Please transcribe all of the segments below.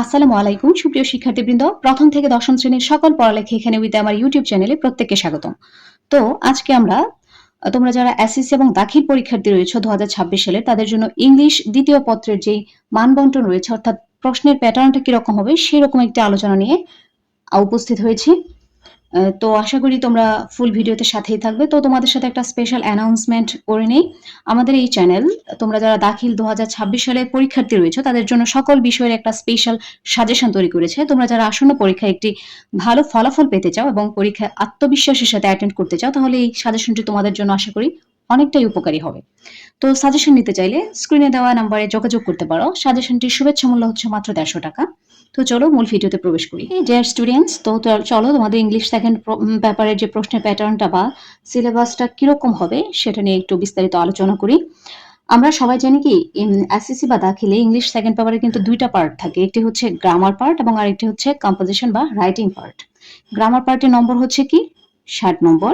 আসসালামু আলাইকুম সুপ্রিয় শিক্ষার্থীবৃন্দ, প্রথম থেকে দশম শ্রেণীর সকল পড়ালেখা এখানে উইথ আমার ইউটিউব চ্যানেলে প্রত্যেককে স্বাগতম। তো আজকে আমরা তোমরা যারা এসএসসি এবং দাখিল পরীক্ষার্থী রয়েছে 2026 সালে তাদের জন্য ইংলিশ দ্বিতীয় পত্রের যেই মানবন্টন রয়েছে অর্থাৎ প্রশ্নের প্যাটার্নটা কিরকম হবে সেরকম একটি আলোচনা নিয়ে উপস্থিত হয়েছি। তো আশা করি তোমরা ফুল ভিডিওতে সাথেই থাকবে। তো তোমাদের সাথে একটা স্পেশাল অ্যানাউন্সমেন্ট করে নেই। আমাদের এই চ্যানেল তোমরা যারা দাখিল 2026 সালে পরীক্ষার্থী রয়েছে তাদের জন্য সকল বিষয়ের একটা স্পেশাল সাজেশন তৈরি করেছে। তোমরা যারা আসন্ন পরীক্ষায় একটি ভালো ফলাফল পেতে চাও এবং পরীক্ষায় আত্মবিশ্বাসের সাথে অ্যাটেন্ড করতে চাও তাহলে এই সাজেশনটি তোমাদের জন্য আশা করি অনেকটাই উপকারী হবে। তো সাজেশন নিতে চাইলে স্ক্রিনে দেওয়া নাম্বারে যোগাযোগ করতে পারো। সাজেশনটির শুভেচ্ছা মূল্য হচ্ছে মাত্র 150 টাকা। তো চলো মূল ভিডিওতে প্রবেশ করি। ডিয়ার স্টুডেন্টস, তো চলো তোমাদের ইংলিশ সেকেন্ড পেপারের যে প্রশ্নের প্যাটার্নটা বা সিলেবাসটা কিরকম হবে সেটা নিয়ে একটু বিস্তারিত আলোচনা করি। আমরা সবাই জানি কি এসএসসি বা দাখিলে ইংলিশ সেকেন্ড পেপারে কিন্তু দুইটা পার্ট থাকে, একটি হচ্ছে গ্রামার পার্ট এবং আরেকটি হচ্ছে কম্পোজিশন বা রাইটিং পার্ট। গ্রামার পার্টের নম্বর হচ্ছে কি 60 নম্বর,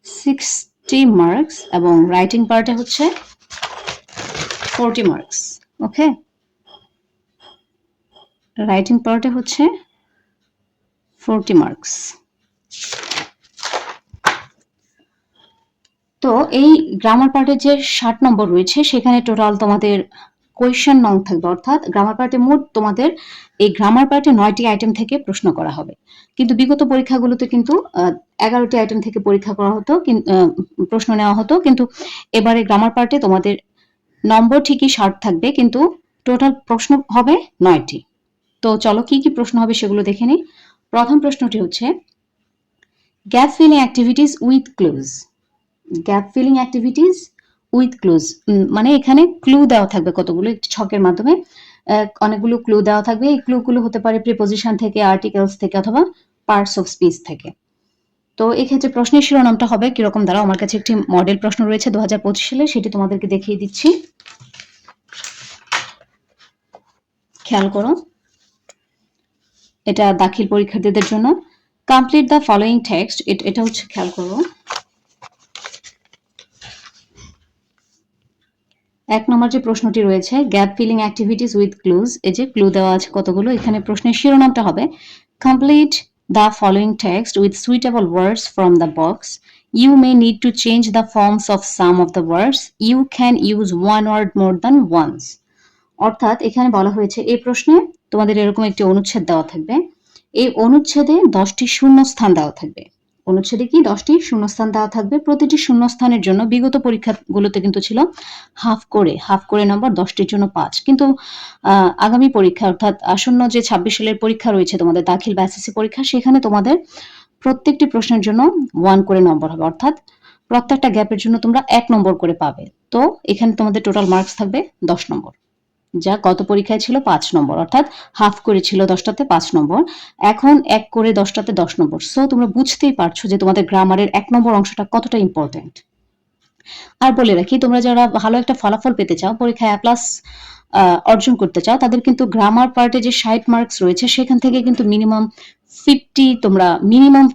60 মার্কস, এবং রাইটিং পার্টে হচ্ছে 40 মার্কস। ওকে, রাইটিং পার্টে হচ্ছে 40 মার্কস। তো এই গ্রামার পার্টের যে 60 নম্বর রয়েছে সেখানে টোটাল তোমাদের কোয়েশ্চেন নং থাকবে, অর্থাৎ গ্রামার পার্টে মোট তোমাদের এই গ্রামার পার্টে 9টি আইটেম থেকে প্রশ্ন করা হবে। কিন্তু বিগত পরীক্ষাগুলোতে কিন্তু 11টি আইটেম থেকে পরীক্ষা করা হতো, প্রশ্ন নেওয়া হতো, কিন্তু এবারে গ্রামার পার্টে তোমাদের নম্বর ঠিকই 60 থাকবে কিন্তু টোটাল প্রশ্ন হবে 9টি। তো চলো কি কি প্রশ্ন হবে সেগুলো দেখে নিই। প্রথম প্রশ্নটি হচ্ছে gap filling activities with clues. Gap filling activities with clues মানে এখানে ক্লু দেওয়া থাকবে কতগুলো, একটি ছকের মাধ্যমে অনেকগুলো ক্লু দেওয়া থাকবে। এই ক্লুগুলো হতে পারে প্রিপোজিশন থেকে, আর্টিকেলস থেকে, অথবা পার্টস অফ স্পিচ থেকে। তো এক্ষেত্রে প্রশ্নের শিরোনামটা হবে কিরকম, দ্বারা আমার কাছে একটি মডেল প্রশ্ন রয়েছে 2025 সালে, সেটি তোমাদেরকে দেখিয়ে দিচ্ছি, খেয়াল করো। এটা দাখিল পরীক্ষার্থীদের জন্য। কমপ্লিট দ্য ফলোয়িং টেক্সট, এটা হচ্ছে, খেয়াল করো, এক নম্বর যে প্রশ্নটি রয়েছে gap filling activities with clues, এই যে ক্লু দেওয়া আছে কতগুলো, এখানে প্রশ্নের শিরোনামটা হবে complete the following text with suitable words from the box, you may need to change the forms of some of the words, you can use one word more than once. অর্থাৎ এখানে বলা হয়েছে এই প্রশ্নে তোমাদের এরকম একটি অনুচ্ছেদ দেওয়া থাকবে, এই অনুচ্ছেদে 10টি শূন্যস্থান দেওয়া থাকবে। অনুচ্ছেদে কি 10টি শূন্যস্থান দেওয়া থাকবে, প্রতিটি শূন্যস্থানের জন্য বিগত পরীক্ষাগুলোতে কিন্তু ছিল হাফ করে নম্বর, 10টির জন্য 5। কিন্তু আগামী পরীক্ষা অর্থাৎ আসন্ন যে 26 সালের পরীক্ষা রয়েছে তোমাদের দাখিল বা এসএসসি পরীক্ষা, সেখানে তোমাদের প্রত্যেকটি প্রশ্নের জন্য 1 করে নম্বর হবে, অর্থাৎ প্রত্যেকটা গ্যাপের জন্য তোমরা 1 নম্বর করে পাবে। তো এখানে তোমাদের টোটাল মার্কস থাকবে 10 নম্বর, যা গত পরীক্ষায় ছিল 5 নম্বর, অর্থাৎ হাফ করে ছিল 10টাতে 5 নম্বর, এখন 1 করে 10টাতে 10 নম্বর। সো তোমরা বুঝতেই পারছো যে তোমাদের গ্রামারের 1 নম্বর অংশটা কতটা ইম্পর্টেন্ট। আর বলে রাখি, তোমরা যারা ভালো একটা ফলাফল পেতে চাও, পরীক্ষায় A+ অর্জন করতে চাও, তাদের কিন্তু গ্রামার পার্টে যে 60 মার্কস রয়েছে সেখান থেকে কিন্তু মিনিমাম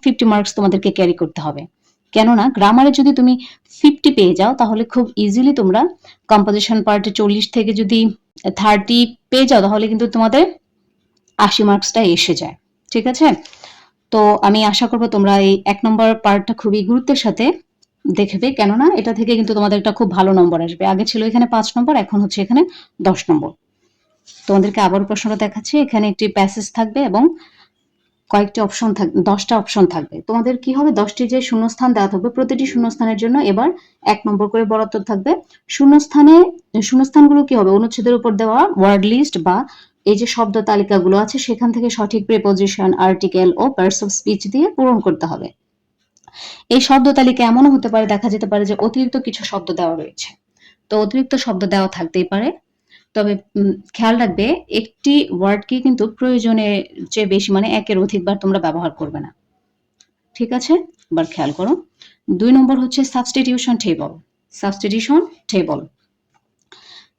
50 মার্কস তোমাদেরকে ক্যারি করতে হবে। কেননা গ্রামারে যদি তুমি 50 পেয়ে যাও তাহলে খুব ইজিলি তোমরা কম্পোজিশন পার্টে 40 থেকে যদি 30 পেয়ে যাও তাহলে কিন্তু তোমাদের 80 মার্কসটা এসে যায়। ঠিক আছে, তো আমি আশা করবো তোমরা এই 1 নম্বর পার্টটা খুবই গুরুত্বের সাথে দেখবে, কেননা এটা থেকে কিন্তু তোমাদের একটা খুব ভালো নম্বর আসবে। আগে ছিল এখানে 5 নম্বর, এখন হচ্ছে এখানে 10 নম্বর। তোমাদেরকে আবারও প্রশ্নটা দেখাচ্ছি, এখানে একটি প্যাসেজ থাকবে এবং কয়েকটি অপশন থাকবে, 10টা অপশন থাকবে। তোমাদের কি হবে, 10টি যে শূন্যস্থান দেওয়া থাকবে প্রতিটি শূন্যস্থানের জন্য এবার 1 নম্বর করে বরাদ্দ থাকবে। শূন্যস্থানগুলো কি হবে, অনুচ্ছেদের উপর দেওয়া ওয়ার্ড লিস্ট বা এই যে শব্দ তালিকাগুলো আছে সেখান থেকে সঠিক প্রিপোজিশন, আর্টিকেল ও পার্টস অফ স্পিচ দিয়ে পূরণ করতে হবে। এই শব্দ তালিকা এমনও হতে পারে, দেখা যেতে পারে যে অতিরিক্ত কিছু শব্দ দেওয়া রয়েছে, তো অতিরিক্ত শব্দ দেওয়া থাকতেই পারে। তবে খেয়াল রাখবে একটি ওয়ার্ডকে কিন্তু প্রয়োজনের চেয়ে বেশি মানে একের অধিকবার তোমরা ব্যবহার করবে না। ঠিক আছে, এবার খেয়াল করো। 2 নম্বর হচ্ছে সাবস্টিটিউশন টেবল। সাবস্টিটিউশন টেবল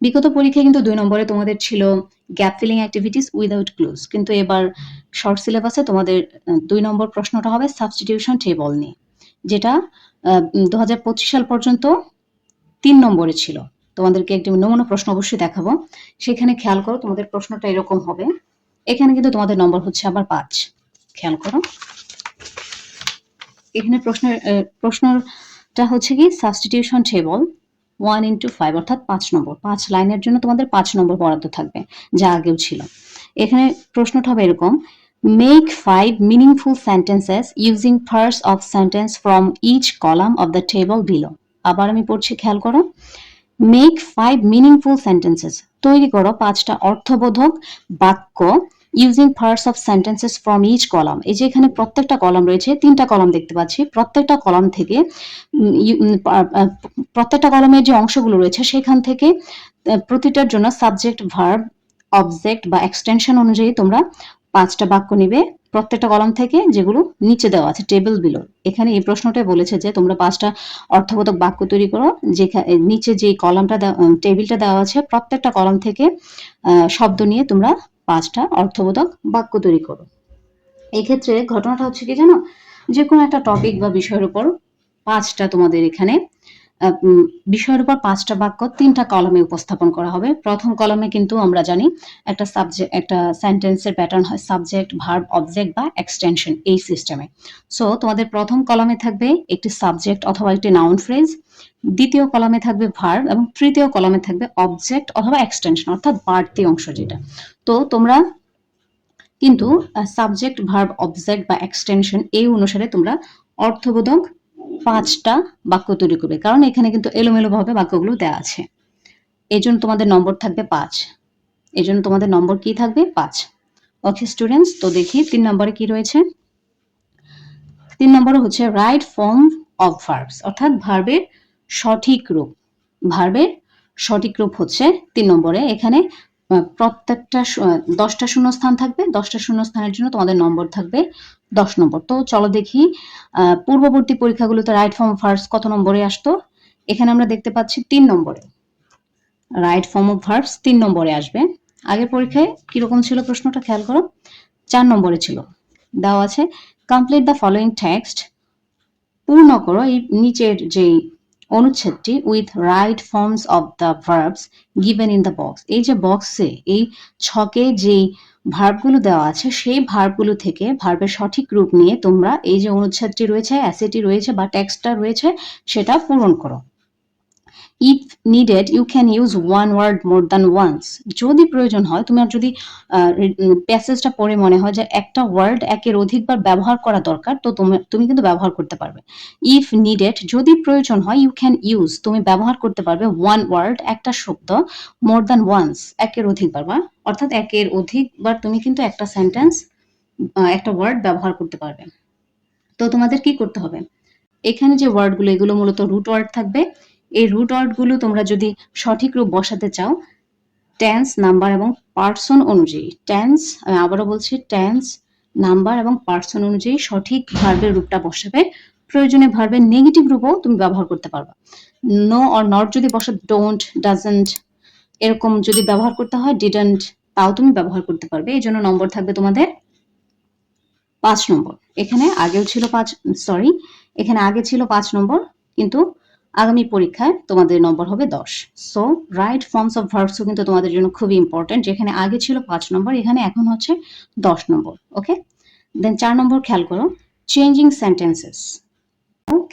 বিগত পরীক্ষায় কিন্তু 2 নম্বরে তোমাদের ছিল gap filling activities without clues, কিন্তু এবার শর্ট সিলেবাসে তোমাদের 2 নম্বর প্রশ্নটা হবে সাবস্টিটিউশন টেবল নিয়ে, যেটা 2025 সাল পর্যন্ত 3 নম্বরে ছিল। তোমাদেরকে একটি নমুনা প্রশ্ন অবশ্যই দেখাবো। সেখানে খেয়াল করো, তোমাদের প্রশ্নটা এরকম হবে। এখানে কিন্তু তোমাদের নম্বর হচ্ছে আবার 5। খেয়াল করো, এখানে প্রশ্নটা হচ্ছে কি সাবস্টিটিউশন টেবল 1 into 5 অর্থাৎ 5 নম্বর। 5 লাইনের জন্য তোমাদের 5 নম্বর বরাদ্দ থাকবে, যা আগেও ছিল। এখানে প্রশ্নটা হবে এরকম, make 5 meaningful sentences using parts of sentence from each column of the table below. আবার আমি পড়ছি, খেয়াল করো, মেক 5 মিনিংফুল সেন্টেন্সেস, তৈরি করো 5টা অর্থবোধক বাক্য using parts of sentences from each column. এই যে এখানে প্রত্যেকটা কলাম রয়েছে, 3টা কলাম দেখতে পাচ্ছি। প্রত্যেকটা কলাম থেকে প্রত্যেকটা কলামের যে অংশগুলো রয়েছে সেখান থেকে প্রতিটার জন্য সাবজেক্ট, ভার্ব, অবজেক্ট বা এক্সটেনশন অনুযায়ী তোমরা 5টা বাক্য নিবে প্রত্যেকটা কলাম থেকে, যেগুলো নিচে দেওয়া আছে টেবিল বিলো। এখানে এই প্রশ্নটাই বলেছে যে তোমরা 5টা অর্থবোধক বাক্য তৈরি করো, যেখানে নিচে যে কলামটা টেবিলটা দেওয়া আছে প্রত্যেকটা কলাম থেকে শব্দ নিয়ে তোমরা 5টা অর্থবোধক বাক্য তৈরি করো। এই ক্ষেত্রে ঘটনাটা হচ্ছে কি জানো, যে কোনো একটা টপিক বা বিষয়ের উপর 5টা তোমাদের এখানে বিষয়ের উপর 5টা বাক্য 3টা কলামে উপস্থাপন করা হবে। প্রথম কলামে কিন্তু আমরা জানি একটা সেন্টেন্সের প্যাটার্ন হয় সাবজেক্ট, ভার্ব, অবজেক্ট বা এক্সটেনশন, এই সিস্টেমে। সো তোমাদের প্রথম কলামে থাকবে একটি সাবজেক্ট অথবা একটি নাউন ফ্রেজ, দ্বিতীয় কলামে থাকবে ভার্ব এবং তৃতীয় কলামে থাকবে অবজেক্ট অথবা এক্সটেনশন অর্থাৎ বাড়তি অংশ যেটা। তো তোমরা কিন্তু সাবজেক্ট, ভার্ব, অবজেক্ট বা এক্সটেনশন এই অনুসারে তোমরা অর্থবোধক 5টা বাক্য তৈরি করবে, কারণ এখানে কিন্তু এলোমেলো ভাবে বাক্যগুলো দেওয়া আছে। এজন্য তোমাদের নম্বর থাকবে 5। এজন্য তোমাদের নম্বর কি থাকবে? 5। ওকে স্টুডেন্টস, তো দেখি 3 নম্বরে কি রয়েছে। 3 নম্বরে হচ্ছে রাইট ফর্ম অফ ভার্বস অর্থাৎ ভার্বের সঠিক রূপ। ভার্বের সঠিক রূপ হচ্ছে 3 নম্বরে। এখানে প্রত্যেকটা 10টা শূন্যস্থান থাকবে। 10টা শূন্যস্থানের জন্য তোমাদের নম্বর থাকবে 10 নম্বর। তো চলো দেখি পূর্ববর্তী পরীক্ষাগুলোতে রাইট ফর্ম অফ ভার্বস কত নম্বরে আসতো। এখানে আমরা দেখতে পাচ্ছি 3 নম্বরে। রাইট ফর্ম অফ ভার্বস 3 নম্বরে আসবে। আগের পরীক্ষায় কিরকম ছিল প্রশ্নটা খেয়াল করো, 4 নম্বরে ছিল। দেওয়া আছে কমপ্লিট দ্য ফলোইং টেক্সট, পূর্ণ করো এই নিচের যে অনুচ্ছেদটি with right forms of the verbs given in the box. এই যে বক্সে, এই ছকে যেই ভার্বগুলো দেওয়া আছে সেই ভার্বগুলো থেকে ভার্বের সঠিক রূপ নিয়ে তোমরা এই যে অনুচ্ছেদটি রয়েছে, অ্যাসেটি রয়েছে বা টেক্সটটা রয়েছে সেটা পূরণ করো। If needed you can use one word more than once. যদি প্রয়োজন হয়, তোমার যদি প্যাসেজটা পড়ে মনে হয় যে একটা ওয়ার্ড একের অধিকবার ব্যবহার করা দরকার, তো তুমি কিন্তু ব্যবহার করতে পারবে। ইফ নিডেড, যদি প্রয়োজন হয়, ইউ ক্যান ইউজ, তুমি ব্যবহার করতে পারবে ওয়ান ওয়ার্ড, একটা শব্দ, মোর দ্যান ওয়ান্স, একের অধিকবার, বা অর্থাৎ একের অধিকবার তুমি কিন্তু একটা সেন্টেন্স, একটা ওয়ার্ড ব্যবহার করতে পারবে। তো তোমাদের কি করতে হবে, এখানে যে ওয়ার্ডগুলো এগুলো মূলত রুট ওয়ার্ড থাকবে। এই রুট ওয়ার্ডগুলো তোমরা যদি সঠিক রূপ বসাতে চাও টেন্স, নাম্বার এবং পার্সন অনুযায়ী, টেন্স, আমি আবারও বলছি, টেন্স, নাম্বার এবং পার্সন অনুযায়ী সঠিক ভার্বের রূপটা বসাবে। প্রয়োজনে ভার্বের নেগেটিভ রূপও তুমি ব্যবহার করতে পারবে। নো অর নট যদি বসে, ডোন্ট, ডাজন্ট এরকম যদি ব্যবহার করতে হয়, ডিডন্ট, তাও তুমি ব্যবহার করতে পারবে। এই জন্য নম্বর থাকবে তোমাদের 5 নম্বর। এখানে আগেও ছিল 5, সরি, এখানে আগে ছিল 5 নম্বর, কিন্তু আগামী পরীক্ষায় তোমাদের নম্বর হবে 10। সো রাইট ফর্মস অফ ভার্বসও কিন্তু তোমাদের জন্য খুবই ইম্পর্টেন্ট, যেখানে আগে ছিল 5 নম্বর, এখানে এখন হচ্ছে 10 নম্বর। ওকে, দেন 4 নম্বর খেয়াল করো, চেঞ্জিং সেন্টেন্সেস।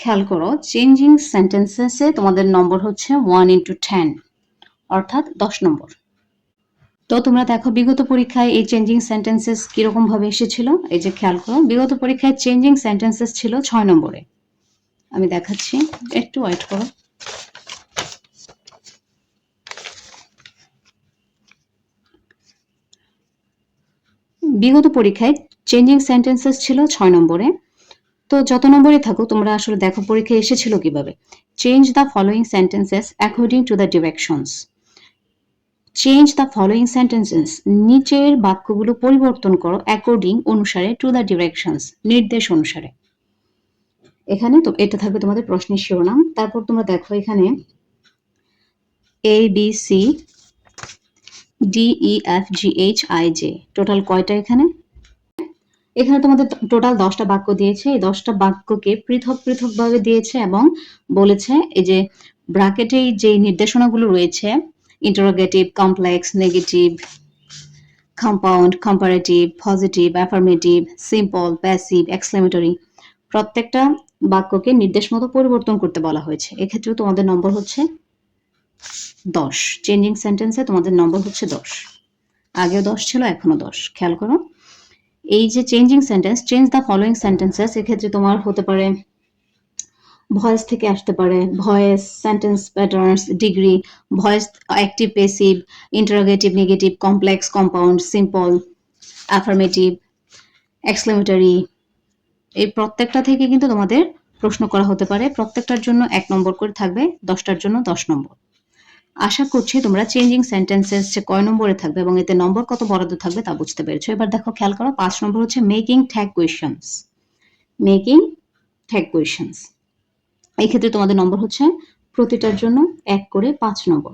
খেয়াল করো, চেঞ্জিং সেন্টেন্সেসে তোমাদের নম্বর হচ্ছে 1 into 10 অর্থাৎ 10 নম্বর। তো তোমরা দেখো বিগত পরীক্ষায় এই চেঞ্জিং সেন্টেন্সেস কিরকম ভাবে এসেছিল। এই যে খেয়াল করো, বিগত পরীক্ষায় চেঞ্জিং সেন্টেন্সেস ছিল 6 নম্বরে। আমি দেখাচ্ছি, একটু ওয়েট করো। বিগত পরীক্ষায় চেঞ্জিং সেন্টেন্সেস ছিল 6 নম্বরে। তো যত নম্বরে থাকুক, তোমরা আসলে দেখো পরীক্ষায় এসেছিল কিভাবে। Change the following sentences according to the directions. Change the following sentences, নিচের বাক্যগুলো পরিবর্তন করো অ্যাকর্ডিং অনুসারে, টু দ্য ডিরেকশনস নির্দেশ অনুসারে। এখানে তো এটা থাকবে তোমাদের প্রশ্নের শিরোনাম। তারপর তোমরা দেখো এখানে A B C D E F G H I J total কয়টা এখানে? এখানে তোমাদের টোটাল 10টা বাক্য দিয়েছে। এই 10টা বাক্যকে পৃথক পৃথক ভাবে দিয়েছে এবং বলেছে এই যে ব্র্যাকেটে যে নির্দেশনাগুলো রয়েছে interrogative, complex, negative, compound, comparative, positive, affirmative, simple, passive, exclamatory, প্রত্যেকটা বাক্যকে নির্দেশ মতো পরিবর্তন করতে বলা হয়েছে। এক্ষেত্রেও তোমাদের নম্বর হচ্ছে 10। চেঞ্জিং সেন্টেন্সে তোমাদের নম্বর হচ্ছে 10। আগেও 10 ছিল, এখনো 10। খেয়াল করো, এই যে changing sentence, change the following sentences, এক্ষেত্রে তোমার হতে পারে ভয়েস থেকে আসতে পারে, voice, sentence patterns, degree, voice active, passive, interrogative, negative, complex, compound, simple, affirmative, exclamatory. এই প্রত্যেকটা থেকে কিন্তু তোমাদের প্রশ্ন করা হতে পারে। প্রত্যেকটার জন্য 1 নম্বর করে থাকবে, 10টার জন্য 10 নম্বর। আশা করছি তোমরা চেঞ্জিং সেন্টেন্সেস যে কয় নম্বরে থাকবে এবং এতে নম্বর কত বরাদ্দ থাকবে তা বুঝতে পেরেছো। এবার দেখো, খেয়াল করো, 5 নম্বর হচ্ছে making tag questions. Making tag questions, এই ক্ষেত্রে তোমাদের নম্বর হচ্ছে প্রতিটার জন্য 1 করে 5 নম্বর।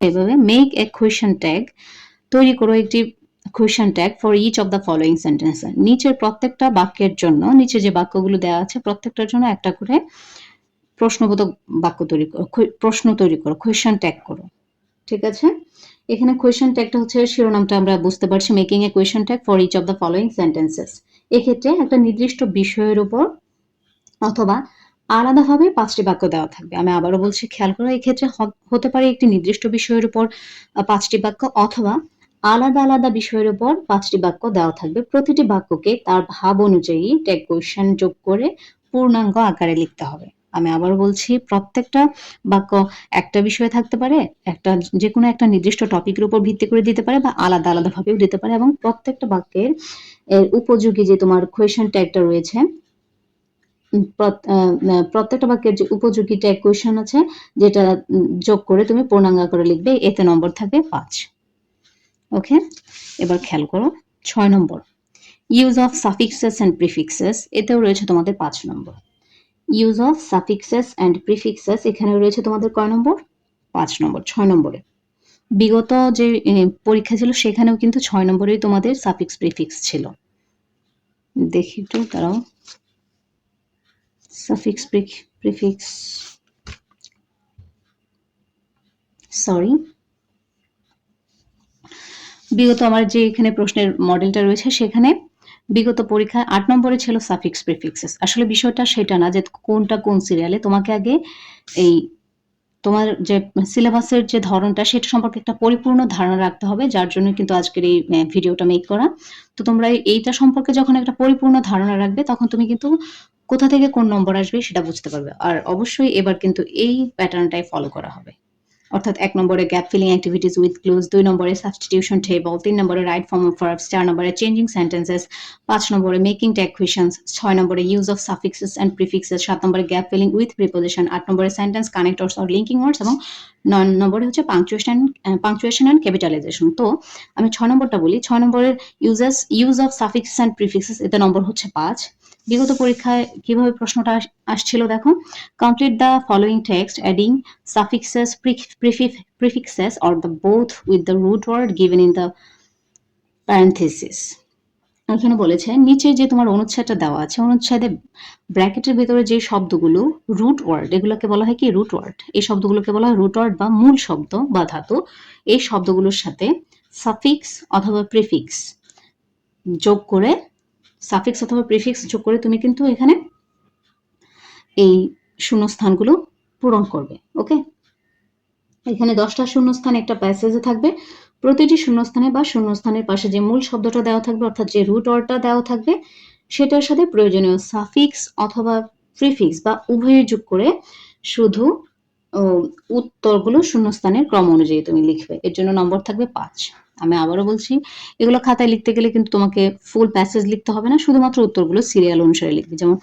এভাবে মেক এ কোয়েশ্চেন ট্যাগ, তৈরি করো একটি question tag for each of the following sentence. নিচের প্রত্যেকটা বাক্যের জন্য, নিচে যে বাক্যগুলো দেওয়া আছে প্রত্যেকটার জন্য একটা করে প্রশ্নবোধক বাক্য তৈরি করো, প্রশ্ন তৈরি করো, কোয়েশ্চেন ট্যাগ করো। ঠিক আছে, এখানে কোয়েশ্চেন ট্যাগটা হচ্ছে শিরোনামটা আমরা বুঝতে পারছি, making a question tag for each of the following sentences. এক্ষেত্রে একটা নির্দিষ্ট বিষয়ের উপর অথবা আলাদাভাবে 5টি বাক্য দেওয়া থাকবে। আমি আবারও বলছি, খেয়াল করো, এক্ষেত্রে হতে পারে একটি নির্দিষ্ট বিষয়ের উপর 5টি বাক্য, অথবা আলাদা আলাদা বিষয়ের উপর 5টি বাক্য দেওয়া থাকবে। প্রতিটি বাক্যকে তার ভাব অনুযায়ী ট্যাগ কোয়েশ্চেন যোগ করে পূর্ণাঙ্গ আকারে লিখতে হবে। আমি আবার বলছি, প্রত্যেকটা বাক্য একটা বিষয়ে থাকতে পারে, একটা যে কোনো একটা নির্দিষ্ট টপিকের উপর ভিত্তি করে দিতে পারে, বা আলাদা আলাদা ভাবেও দিতে পারে, এবং প্রত্যেকটা বাক্যের উপযোগী যে তোমার কোয়েশ্চেন ট্যাগটা রয়েছে, প্রত্যেকটা বাক্যের যে উপযোগী ট্যাগ কোয়েশ্চেন আছে, যেটা যোগ করে তুমি পূর্ণাঙ্গ আকারে লিখবে, এতে নম্বর থাকবে 5। ওকে, এবার খেয়াল করো 6 নম্বর, use of suffixes and prefixes, এতেও রয়েছে তোমাদের 5 নম্বর। Use of suffixes and prefixes, এখানে রয়েছে তোমাদের কয় নম্বর? 5 নম্বর। 6 নম্বরে বিগত যে পরীক্ষা ছিল সেখানেও কিন্তু 6 নম্বরেই তোমাদের সাফিক্স প্রিফিক্স ছিল। দেখি একটু তারাও, সাফিক্স প্রিফিক্স, সরি, বিগত আমার যে এখানে প্রশ্নের মডেলটা রয়েছে সেখানে বিগত পরীক্ষায় 8 নম্বরে ছিল সাফিক্স প্রিফিক্সেস। আসলে বিষয়টা সেটা না যে কোনটা কোন সিরিয়ালে, তোমাকে আগে এই তোমার যে সিলেবাসের যে ধরনটা সেটা সম্পর্কে একটা পরিপূর্ণ ধারণা রাখতে হবে, যার জন্য কিন্তু আজকের এই ভিডিওটা মেক করা। তো তোমরা এইটা সম্পর্কে যখন একটা পরিপূর্ণ ধারণা রাখবে, তখন তুমি কিন্তু কোথা থেকে কোন নম্বর আসবে সেটা বুঝতে পারবে। আর অবশ্যই এবার কিন্তু এই প্যাটার্নটাই ফলো করা হবে, অর্থাৎ 1 নম্বরে gap filling activities with clues, 2 নম্বরে সাবস্টিটিউশন টেবল, 3 নম্বরে রাইট ফর্ম অফ ভার্বস, 4 নম্বরে চেঞ্জিং সেন্টেন্সেস, 5 নম্বরে মেকিং ট্যাগ কোয়েশ্চেন্স, 6 নম্বরে use of suffixes and prefixes, 7 নম্বরে গ্যাপ ফিলিং উইথ প্রিপোজিশন, 8 নম্বরে সেন্টেন্স কানেক্টরস অর লিঙ্কিং ওয়ার্ডস, এবং 9 নম্বরে হচ্ছে পাংচুয়েশন অ্যান্ড ক্যাপিটালাইজেশন। তো আমি 6 নম্বরটা বলি। 6 নম্বরের use of suffixes and prefixes, এতে নম্বর হচ্ছে 5। বিগত পরীক্ষায় কিভাবে প্রশ্নটা আসছিল দেখো, complete the following text adding suffixes, prefixes or the both with the root word given in the parenthesis. এখানে বলেছে নিচে যে তোমার অনুচ্ছেদটা দেওয়া আছে, অনুচ্ছেদে ব্র্যাকেটের ভিতরে যে শব্দগুলো রুট ওয়ার্ড, এগুলোকে বলা হয় কি রুট ওয়ার্ড, এই শব্দগুলোকে বলা হয় রুট ওয়ার্ড বা মূল শব্দ বা ধাতু। এই শব্দগুলোর সাথে সাফিক্স অথবা প্রিফিক্স যোগ করে, সাফিক্স অথবা প্রিফিক্স যোগ করে তুমি কিন্তু এখানে এই শূন্যস্থানগুলো পূরণ করবে। ওকে, এখানে 10টা শূন্যস্থান একটা প্যাসেজে থাকবে। প্রতিটি শূন্যস্থানে বা শূন্যস্থানের পাশে যে মূল শব্দটা দেওয়া থাকবে, অর্থাৎ যে রুট ওয়ার্ডটা দেওয়া থাকবে, সেটার সাথে প্রয়োজনীয় সাফিক্স অথবা প্রিফিক্স বা উভয় যোগ করে শুধু উত্তরগুলো শূন্যস্থানের ক্রম অনুযায়ী তুমি লিখবে। এর জন্য নম্বর থাকবে 5। আমি আবারও বলছি, এগুলো খাতায় লিখতে গেলে কিন্তু তোমাকে ফুল প্যাসেজ লিখতে হবে না, শুধুমাত্র উত্তরগুলো সিরিয়াল অনুসারে লিখবে। যেমন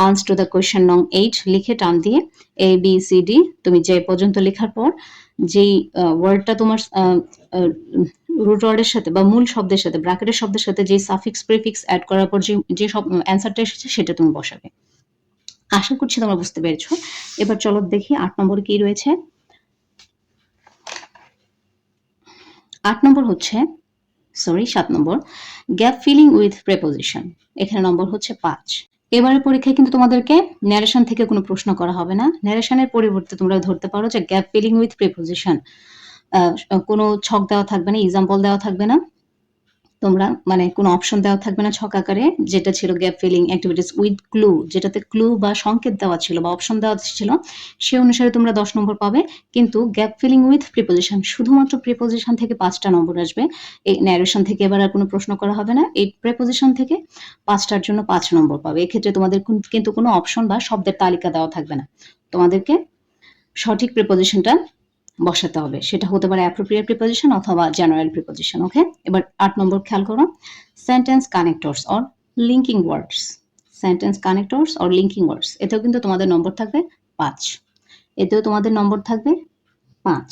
আনসার টু দ্য কোয়েশ্চেন নং 8 লিখে টান দিয়ে ABCD তুমি যে পর্যন্ত লেখার পর যেই ওয়ার্ডটা তোমার রুট ওয়ার্ডের সাথে বা মূল শব্দের সাথে, ব্র্যাকেটের শব্দের সাথে যে সাফিক্স প্রিফিক্স অ্যাড করার পর যে সব অ্যান্সারটা এসেছে সেটা তুমি বসাবে। আশা করছি তোমরা বুঝতে পেরেছো। এবার চলো দেখি 8 নম্বরে কি রয়েছে। 8 নম্বর হচ্ছে, sorry 7 number, gap filling with preposition. এখানে নম্বর হচ্ছে 5। এবারের পরীক্ষায় কিন্তু তোমাদেরকে ন্যারেশন থেকে কোনো প্রশ্ন করা হবে না। ন্যারেশনের পরিবর্তে তোমরা ধরতে পারো যে গ্যাপ ফিলিং উইথ প্রিপোজিশন। কোনো ছক দেওয়া থাকবে না, এক্সাম্পল দেওয়া থাকবে না। তোমরা মানে কোনো অপশন দেওয়া থাকবে না ছক আকারে, যেটা ছিল gap filling activities with clue, যেটাতে ক্লু বা সংকেত দেওয়া ছিল বা অপশন দেওয়া ছিল, সে অনুসারে তোমরা 10 নম্বর পাবে। কিন্তু গ্যাপ ফিলিং উইথ প্রিপোজিশন, শুধুমাত্র প্রিপোজিশন থেকে 5টা নম্বর আসবে। এই ন্যারেশন থেকে এবার আর কোনো প্রশ্ন করা হবে না। এই প্রিপোজিশন থেকে 5টার জন্য 5 নম্বর পাবে। এক্ষেত্রে তোমাদের কিন্তু কোনো অপশন বা শব্দের তালিকা দেওয়া থাকবে না। তোমাদেরকে সঠিক প্রিপোজিশনটা বসাতে হবে, সেটা হতে পারে অ্যাপ্রোপ্রিয়েট প্রিপোজিশন অথবা জেনারেল প্রিপোজিশন। ওকে, এবার 8 নম্বর খেয়াল করো, sentence connectors or linking words. Sentence connectors or linking ওয়ার্ডস, এতেও কিন্তু তোমাদের নম্বর থাকবে 5। এতেও তোমাদের নম্বর থাকবে 5।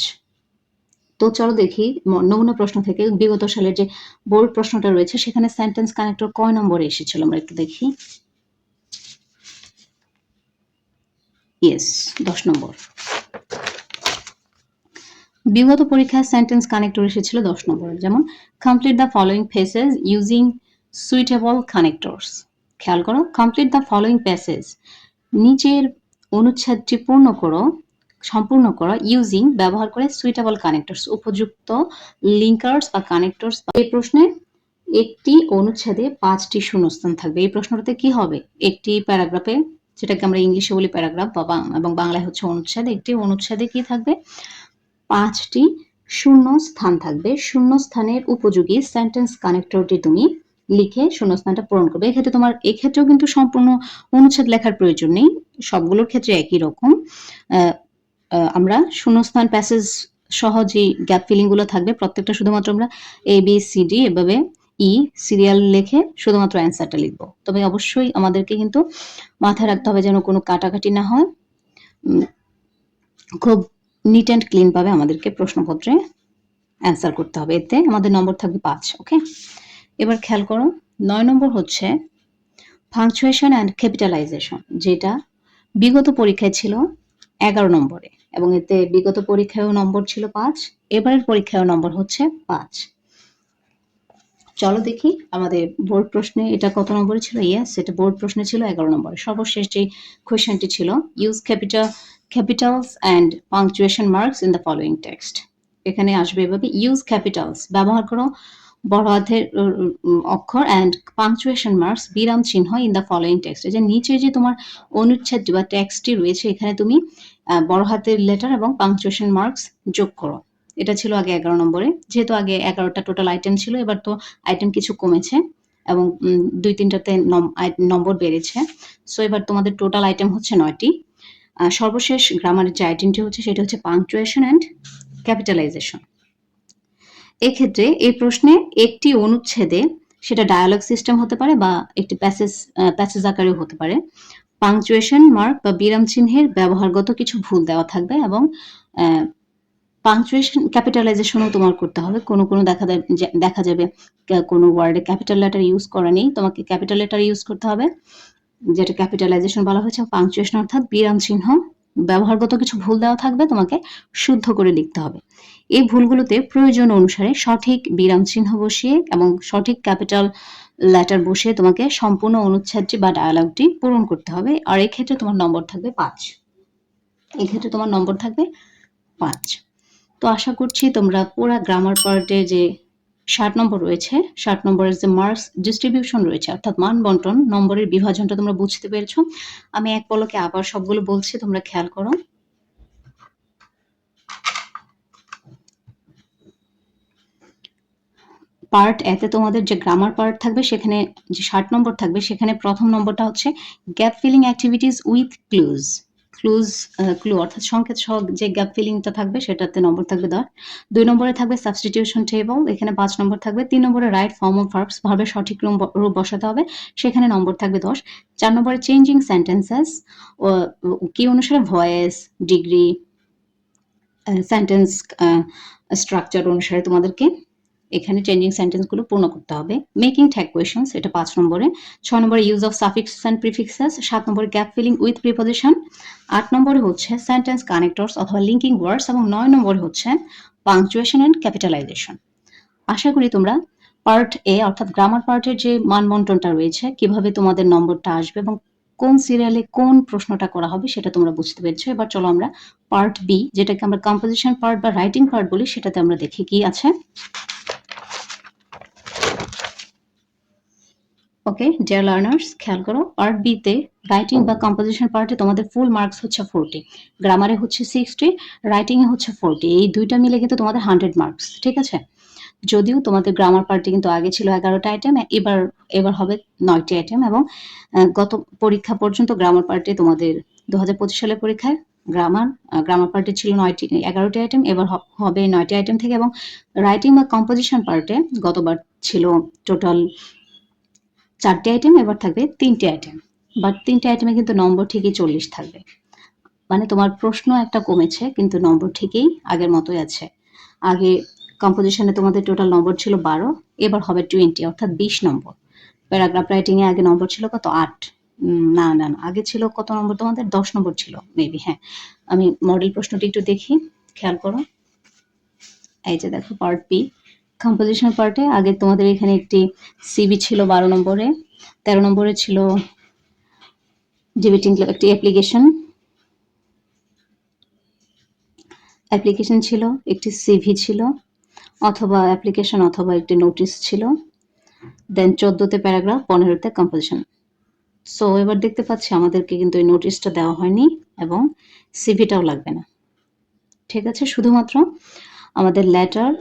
তো চলো দেখি নমুনা প্রশ্ন থেকে বিগত সালের যে বোর্ড প্রশ্নটা রয়েছে সেখানে সেন্টেন্স কানেক্টর কয় নম্বরে এসেছিল আমরা একটু দেখি। ইয়েস, 10 নম্বর। বিগত পরীক্ষায় সেন্টেন্স কানেক্টর এসেছিল 10 নম্বরে, যেমন complete the following faces using suitable connectors. খেয়াল করো, কমপ্লিট দ্য ফলোইং প্যাসেজ, নিচের অনুচ্ছেদটি সম্পূর্ণ করো ইউজিং, ব্যবহার করে সুইটেবল কানেক্টরস, উপযুক্ত লিঙ্কার্স বা কানেক্টরস। এই প্রশ্নে একটি অনুচ্ছেদে 5টি শূন্যস্থান থাকবে। এই প্রশ্নটাতে কি হবে, একটি প্যারাগ্রাফে, যেটাকে আমরা ইংলিশে বলি প্যারাগ্রাফ এবং বাংলায় হচ্ছে অনুচ্ছেদ, একটি অনুচ্ছেদে কি থাকবে, 5টি শূন্য স্থান থাকবে। শূন্য স্থানের উপযোগী সেন্টেন্স কানেক্টরটি তুমি লিখে শূন্যস্থানটা পূরণ করবে। এক্ষেত্রেও কিন্তু সম্পূর্ণ অনুচ্ছেদ লেখার প্রয়োজন নেই, সবগুলোর ক্ষেত্রে একই রকম। আমরা শূন্যস্থান প্যাসেজ সহ যে গ্যাপ ফিলিং গুলো থাকবে প্রত্যেকটা শুধুমাত্র আমরা ABCD এভাবে সিরিয়াল লিখে শুধুমাত্র অ্যান্সারটা লিখবো। তবে অবশ্যই আমাদেরকে কিন্তু মাথায় রাখতে হবে যেন কোনো কাটাকাটি না হয়। খুব নিট অ্যান্ড ক্লিন ভাবে আমাদেরকে প্রশ্নপত্রে অ্যান্সার করতে হবে। এতে আমাদের নম্বর থাকবে 5। ওকে, এবার খেয়াল করো 9 নম্বর হচ্ছে পাংচুয়েশন অ্যান্ড ক্যাপিটালাইজেশন, যেটা বিগত পরীক্ষায় ছিল 11 নম্বরে এবং এতে বিগত পরীক্ষায়ও নম্বর ছিল 5, এবারের পরীক্ষায়ও নম্বর হচ্ছে 5। চলো দেখি আমাদের বোর্ড প্রশ্নে এটা কত নম্বরে ছিল। ইয়েস, এটা বোর্ড প্রশ্নে ছিল 11 নম্বরে। সর্বশেষ যে কোয়েশ্চেনটি ছিল, use Capitals and punctuation marks in the following text. এখানে আসবে এভাবে, ইউজ ক্যাপিটালস, ব্যবহার করো বড় হাতের অক্ষর, অ্যান্ড পাংচুয়েশন মার্কস, বিরাম চিহ্ন, ইন দ্য ফলোইং টেক্সট। যে নিচে যে তোমার অনুচ্ছেদ বা টেক্সটটি রয়েছে এখানে তুমি বড় হাতের লেটার এবং পাংচুয়েশন মার্কস যোগ করো। এটা ছিল আগে 11 নম্বরে, যেহেতু আগে 11টা টোটাল আইটেম ছিল, এবার তো আইটেম কিছু কমেছে এবং 2-3টাতে নম্বর বেড়েছে। সো এবার তোমাদের টোটাল আইটেম হচ্ছে 9টি। সর্বশেষ গ্রামারের যে আইটেমটি হচ্ছে সেটা হচ্ছে পাংচুয়েশন অ্যান্ড ক্যাপিটালাইজেশন। এক্ষেত্রে এই প্রশ্নে একটি অনুচ্ছেদে, সেটা ডায়ালগ সিস্টেম হতে পারে বা একটি প্যাসেজ আকারেও হতে পারে, পাংচুয়েশন মার্ক বা বিরাম চিহ্নের ব্যবহারগত কিছু ভুল দেওয়া থাকবে এবং পাংচুয়েশন ক্যাপিটালাইজেশনও তোমার করতে হবে। কোনো দেখা যাবে কোনো ওয়ার্ডে ক্যাপিটাল লেটার ইউজ করা নেই, তোমাকে ক্যাপিটাল লেটার ইউজ করতে হবে, যেটা ক্যাপিটালাইজেশন বলা হয়েছে। পাংচুয়েশন অর্থাৎ বিরাম চিহ্ন, ব্যবহারগত কিছু ভুল দেওয়া থাকবে, তোমাকে শুদ্ধ করে লিখতে হবে। এই ভুলগুলোতে প্রয়োজন অনুসারে সঠিক বিরাম চিহ্ন বসিয়ে এবং সঠিক ক্যাপিটাল লেটার বসিয়ে তোমাকে সম্পূর্ণ অনুচ্ছেদটি বা ডায়ালগটি পূরণ করতে হবে। আর এক্ষেত্রে তোমার নম্বর থাকবে 5। এক্ষেত্রে তোমার নম্বর থাকবে 5। তো আশা করছি তোমরা পুরা গ্রামার পার্টে যে 60 নম্বর রয়েছে, 60 নম্বরের যে মার্কস ডিস্ট্রিবিউশন রয়েছে অর্থাৎ মান বন্টন, নম্বরের বিভাজনটা তোমরা বুঝতে পেরেছো। আমি এক পলকে আবার সবগুলো বলছি, তোমরা খেয়াল করো। পার্ট এতে তোমাদের যে গ্রামার পার্ট থাকবে সেখানে যে 60 নম্বর থাকবে, সেখানে প্রথম নম্বরটা হচ্ছে gap filling activities with clue অর্থাৎ সংকেত সহ যে গ্যাপ ফিলিংটা থাকবে সেটাতে নম্বর থাকবে 10। 2 নম্বরে থাকবে সাবস্টিটিউশন টেবল, এখানে 5 নম্বর থাকবে। 3 নম্বরে রাইট ফর্ম অফ ভার্বস, ভার্বের সঠিক রূপ বসাতে হবে, সেখানে নম্বর থাকবে 10। 4 নম্বরে চেঞ্জিং সেন্টেন্সেস, কি অনুসারে ভয়েস, ডিগ্রি, সেন্টেন্স স্ট্রাকচার অনুসারে তোমাদেরকে এখানে চেঞ্জিং সেন্টেন্সগুলো পূর্ণ করতে হবে। মেকিং ট্যাগ কোয়েশনস, এটা 5 নম্বরে। 6 নম্বরে use of suffix and prefixes. 7 নম্বরে গ্যাপ ফিলিং উইথ প্রিপোজিশন। 8 নম্বরে হচ্ছে সেন্টেন্স কানেক্টরস অথবা লিঙ্কিং ওয়ার্ডস এবং 9 নম্বরে হচ্ছে পাংচুয়েশন অ্যান্ড ক্যাপিটালাইজেশন। আশা করি তোমরা পার্ট এ অর্থাৎ গ্রামার পার্টের যে মানবন্টনটা রয়েছে, কিভাবে তোমাদের নম্বরটা আসবে এবং কোন সিরিয়ালে কোন প্রশ্নটা করা হবে সেটা তোমরা বুঝতে পেরেছো। এবার চলো আমরা পার্ট বি, যেটাকে আমরা কম্পোজিশন পার্ট বা রাইটিং পার্ট বলি, সেটাতে আমরা দেখি কি আছে। ওকে ডিয়ার লার্নার্স, খেয়াল করো, পার্ট বি তে রাইটিং বা কম্পোজিশন পার্টে তোমাদের ফুল মার্কস হচ্ছে 40, গ্রামারে হচ্ছে 60, রাইটিং এ হচ্ছে 40, এই দুইটা মিলে কিন্তু তোমাদের 100 মার্কস, ঠিক আছে। যদিও তোমাদের গ্রামার পার্টে কিন্তু আগে ছিল 11টা আইটেম, এবার হবে 9টি আইটেম, এবং গত পরীক্ষা পর্যন্ত গ্রামার পার্টে তোমাদের 2025 সালের পরীক্ষায় গ্রামার পার্টে ছিল 11টি আইটেম, এবার হবে 9টি আইটেম থেকে, এবং রাইটিং বা কম্পোজিশন পার্টে গতবার ছিল টোটাল 4টি আইটেম, এবার থাকবে 3টি আইটেম, বাট 3টি আইটেমে কিন্তু নম্বর ঠিকই 40 থাকবে। মানে তোমার প্রশ্ন একটা কমেছে কিন্তু নম্বর ঠিকই আগের মতোই আছে। আগে কম্পোজিশনে তোমাদের টোটাল নম্বর ছিল 12, এবার হবে 20 অর্থাৎ 20 নম্বর। প্যারাগ্রাফ রাইটিং এ আগে নম্বর ছিল কত 8, না না না, আগে ছিল কত নম্বর তোমাদের 10 নম্বর ছিল মেবি। হ্যাঁ, আমি মডেল প্রশ্নটি একটু দেখি, খেয়াল করো। এই যে দেখো পার্ট বি কম্পোজিশন পার্টে আগে তোমাদের এখানে একটি সিভি ছিল 12 নম্বরে, 13 নম্বরে ছিল ডিবেটিং একটি অ্যাপ্লিকেশন ছিল, একটি সিভি ছিল, অথবা অ্যাপ্লিকেশন অথবা একটি নোটিশ ছিল, দেন 14তে প্যারাগ্রাফ, 15তে কম্পোজিশন। সো এবার দেখতে পাচ্ছি আমাদেরকে কিন্তু এই নোটিশটা দেওয়া হয়নি এবং সিভিটাও লাগবে না, ঠিক আছে। শুধুমাত্র আমাদের লেটার,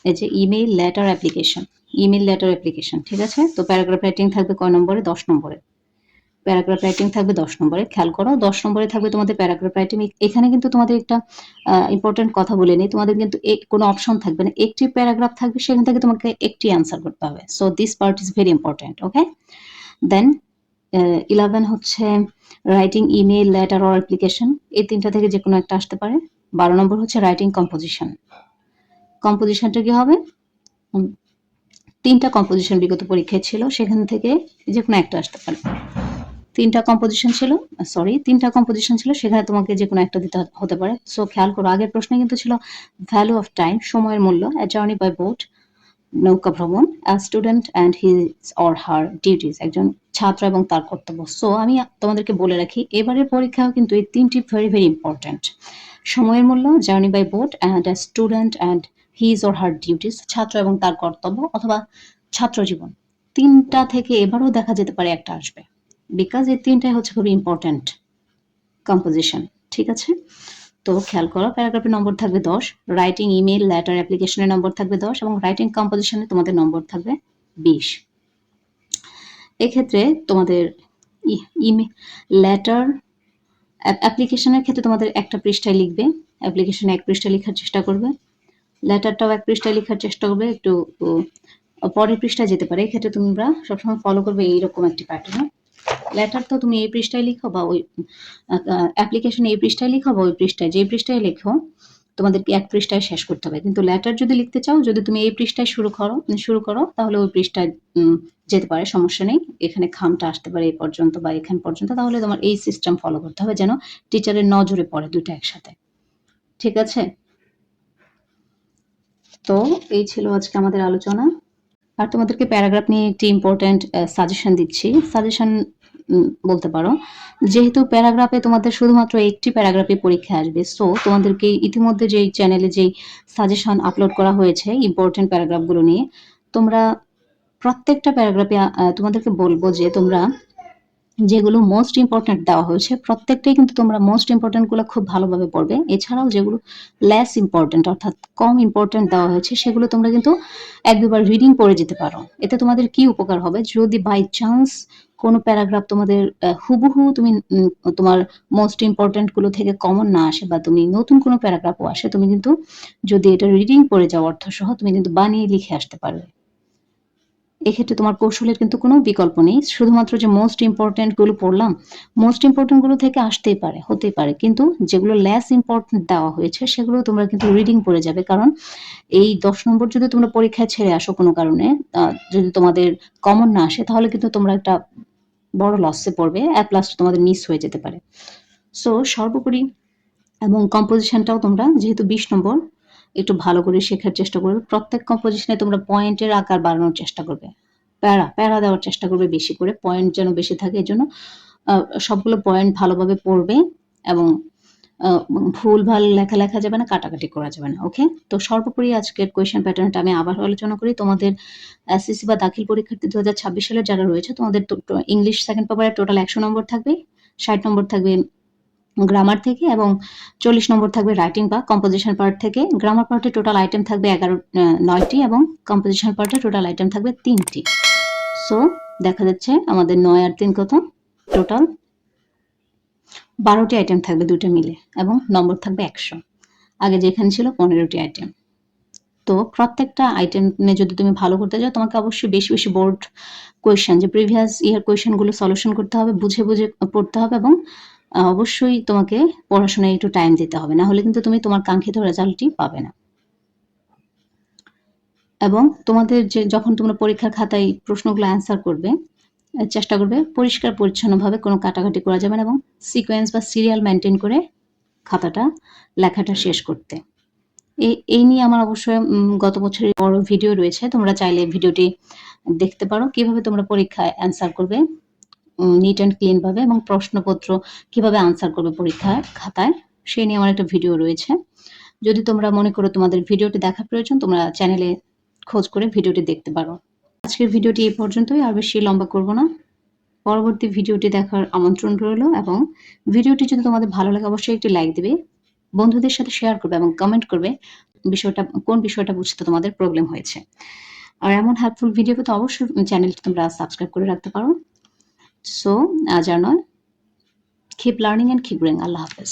এই যে ইমেইল লেটার অ্যাপ্লিকেশন, ঠিক আছে। তো প্যারাগ্রাফ রাইটিং থাকবে কয় নম্বরে? 10 নম্বরে। প্যারাগ্রাফ রাইটিং থাকবে 10 নম্বরে, খেয়াল করো 10 নম্বরে থাকবে তোমাদের প্যারাগ্রাফ রাইটিং। এখানে কিন্তু তোমাদের একটা ইম্পর্টেন্ট কথা বলে নেই, তোমাদের কিন্তু কোনো অপশন থাকবে না, একটি প্যারাগ্রাফ থাকবে, সেখান থেকে তোমাকে একটি অ্যান্সার করতে হবে। So this part is very important, okay. Then 11 হচ্ছে writing email letter or application, এই তিনটা থেকে যে কোনো একটা আসতে পারে। 12 নম্বর হচ্ছে রাইটিং কম্পোজিশনটা কি হবে? তিনটা কম্পোজিশন বিগত পরীক্ষায় ছিল, সেখান থেকে যে কোনো একটা আসতে পারে। তিনটা কম্পোজিশন ছিল, সেখানে তোমাকে যে কোনো একটা দিতে হতে পারে। সো খেয়াল করো, আগের প্রশ্নে কিন্তু ছিল ভ্যালু অফ টাইম, সময়ের মূল্য, এ জার্নি বাই বোট, নৌকা ভ্রমণ, আ student and his or her duties, একজন ছাত্র এবং তার কর্তব্য। সো আমি তোমাদেরকে বলে রাখি, এবারের পরীক্ষাও কিন্তু এই তিনটি ভেরি ভেরি ইম্পর্টেন্ট। সময়ের মূল্য, journey by boat, and a student and his or her duties, ছাত্র এবং তার কর্তব্য অথবা ছাত্র জীবন। তিনটা থেকে এবারও দেখা যেতে পারে একটা আসবে, বিকজ এই তিনটাই হচ্ছে খুবই ইম্পর্টেন্ট কম্পোজিশন, ঠিক আছে। তো খেয়াল করো, প্যারাগ্রাফের নম্বর থাকবে 10, রাইটিং ইমেল লেটার অ্যাপ্লিকেশনের নম্বর থাকবে 10, এবং রাইটিং কম্পোজিশনে তোমাদের নম্বর থাকবে 20। এক্ষেত্রে তোমাদের ইমেল লেটার অ্যাপ্লিকেশনের ক্ষেত্রে তোমাদের একটা পৃষ্ঠায় লিখবে, অ্যাপ্লিকেশনে 1 পৃষ্ঠায় লেখার চেষ্টা করবে, লেটারটাও 1 পৃষ্ঠায় লেখার চেষ্টা করবে, একটু পরের পৃষ্ঠায় যেতে পারে। এক্ষেত্রে তোমরা সবসময় ফলো করবে এইরকম একটি প্যাটার্ন। লেটার তো তুমি এই পৃষ্ঠায় লিখো বা ওই অ্যাপ্লিকেশন এই পৃষ্ঠায় লিখো বা ওই পৃষ্ঠায়, যে পৃষ্ঠায় লেখো তোমাদেরকে 1 পৃষ্ঠায় শেষ করতে হবে। কিন্তু লেটার যদি লিখতে চাও, যদি তুমি এই পৃষ্ঠায় শুরু করো তাহলে ওই পৃষ্ঠায় যেতে পারে, সমস্যা নেই। এখানে খামটা আসতে পারে এই পর্যন্ত বা এখান পর্যন্ত, তাহলে তোমার এই সিস্টেম ফলো করতে হবে যেন টিচারের নজরে পড়ে দুটো একসাথে, ঠিক আছে। তো এই ছিল আজকে আমাদের আলোচনা। আর তোমাদেরকে প্যারাগ্রাফ নিয়ে একটি ইম্পর্টেন্ট সাজেশন দিচ্ছি। সাজেশন বলতে পারো, যেহেতু প্যারাগ্রাফে তোমাদের শুধুমাত্র একটি প্যারাগ্রাফে পরীক্ষা আসবে, সো তোমাদেরকে ইতিমধ্যে যেই চ্যানেলে যেই সাজেশন আপলোড করা হয়েছে ইম্পর্টেন্ট প্যারাগ্রাফগুলো নিয়ে, তোমরা প্রত্যেকটা প্যারাগ্রাফে তোমাদেরকে বলবো যে তোমরা যেগুলো মোস্ট ইম্পর্টেন্ট দেওয়া হয়েছে প্রত্যেকটাই কিন্তু তোমরা মোস্ট ইম্পর্টেন্ট গুলো খুব ভালোভাবে পড়বে। এছাড়াও যেগুলো লেস ইম্পর্টেন্ট অর্থাৎ কম ইম্পর্টেন্ট দেওয়া হয়েছে সেগুলো তোমরা কিন্তু 1-2 বার রিডিং পড়ে যেতে পারো। এতে তোমাদের কি উপকার হবে, যদি বাই চান্স কোনো প্যারাগ্রাফ তোমাদের হুবহু তুমি তোমার মোস্ট ইম্পর্টেন্ট গুলো থেকে কমন না আসে বা তুমি নতুন কোনো প্যারাগ্রাফও আসে, তুমি কিন্তু যদি এটা রিডিং পড়ে যাও অর্থ সহ, তুমি কিন্তু বানিয়ে লিখে আসতে পারবে। এক্ষেত্রে তোমার কৌশলের কিন্তু কোনো বিকল্প নেই, শুধুমাত্র যে মোস্ট ইম্পর্টেন্ট গুলো পড়লাম, মোস্ট ইম্পর্টেন্ট গুলো থেকে আসতেই পারে, হতেই পারে, কিন্তু যেগুলো লেস ইম্পর্টেন্ট দেওয়া হয়েছে সেগুলো তোমরা কিন্তু রিডিং পড়ে যাবে। কারণ এই 10 নম্বর যদি তোমরা পরীক্ষায় ছেড়ে আসো কোনো কারণে, যদি তোমাদের কমন না আসে, তাহলে কিন্তু তোমরা একটা বড় লসে পড়বে, অ্যাট লাস্ট তোমাদের মিস হয়ে যেতে পারে। সো সর্বোপরি, এবং কম্পোজিশনটাও তোমরা যেহেতু 20 নম্বর, একটু ভালো করে শেখার চেষ্টা করবে। প্রত্যেক কম্পোজিশনে তোমরা পয়েন্টের আকার বাড়ানোর চেষ্টা করবে। প্যারা দেওয়ার চেষ্টা করবে বেশি করে, পয়েন্ট যেন বেশি থাকে। এজন্য সবগুলো পয়েন্ট ভালোভাবে পড়বে এবং ভুলভাল লেখা যাবে না, কাটাকাটি করা যাবে না। ওকে? তো সর্বোপরি আজকের কোয়েশ্চেন প্যাটার্নটা আমি আবার আলোচনা করি। তোমাদের এসএসসি বা দাখিল পরীক্ষার্থী 2026 সালের যারা রয়েছে, তোমাদের ইংলিশ সেকেন্ড পেপারে টোটাল 100 নম্বর থাকবে, 60 নম্বর থাকবে গ্রামার থেকে এবং 40 নম্বর থাকবে রাইটিং বা কম্পোজিশন পার্ট থেকে। গ্রামার পার্টে টোটাল আইটেম থাকবে 9টি এবং কম্পোজিশন পার্টে টোটাল আইটেম থাকবে 3টি। সো দেখা যাচ্ছে আমাদের 9 আর 3 কত? টোটাল 12টি আইটেম থাকবে দুটো মিলে এবং নম্বর থাকবে 100। আগে যেখানে ছিল 15টি আইটেম। তো প্রত্যেকটা আইটেমে যদি তুমি ভালো করতে চাও, তোমাকে অবশ্যই বেশি বোর্ড কোয়েশ্চেন, যে প্রিভিয়াস ইয়ার কোয়েশ্চেনগুলো সলিউশন করতে হবে, বুঝে পড়তে হবে এবং অবশ্যই তোমাকে পড়াশোনায় একটু টাইম দিতে হবে। না হলে কিন্তু তুমি তোমার কাঙ্ক্ষিত রেজাল্টটি পাবে না। এবং তোমাদের যখন তোমরা পরীক্ষার খাতায় প্রশ্নগুলো অ্যান্সার করবে, চেষ্টা করবে পরিষ্কার পরিচ্ছন্নভাবে, কোনো কাটাকাটি করা যাবে না এবং সিকোয়েন্স বা সিরিয়াল মেনটেন করে লেখাটা শেষ করতে। এই নিয়ে আমার অবশ্যই গত বছরের বড় ভিডিও রয়েছে। তোমরা চাইলে ভিডিওটি দেখতে পারো। কিভাবে তোমরা পরীক্ষায় অ্যান্সার করবে নিট অ্যান্ড ক্লিন ভাবে এবং প্রশ্নপত্র কিভাবে আনসার করবে পরীক্ষার খাতায়, সে নিয়ে আমার একটা ভিডিও রয়েছে। যদি তোমরা মনে করো তোমাদের ভিডিওটি দেখা প্রয়োজন, তোমরা চ্যানেলে খোঁজ করে ভিডিওটি দেখতে পারো। আজকের ভিডিওটি এই পর্যন্তই, আর বেশি লম্বা করব না। পরবর্তী ভিডিওটি দেখার আমন্ত্রণ রইল এবং ভিডিওটি যদি তোমাদের ভালো লাগে অবশ্যই একটি লাইক দিবে, বন্ধুদের সাথে শেয়ার করবে এবং কমেন্ট করবে কোন বিষয়টা বুঝতে তোমাদের প্রবলেম হয়েছে। আর এমন হেল্পফুল ভিডিও পেতে অবশ্যই চ্যানেলটি তোমরা সাবস্ক্রাইব করে রাখতে পারো। সো আজ আর নয়, keep learning and keep growing. আল্লাহ হাফেজ।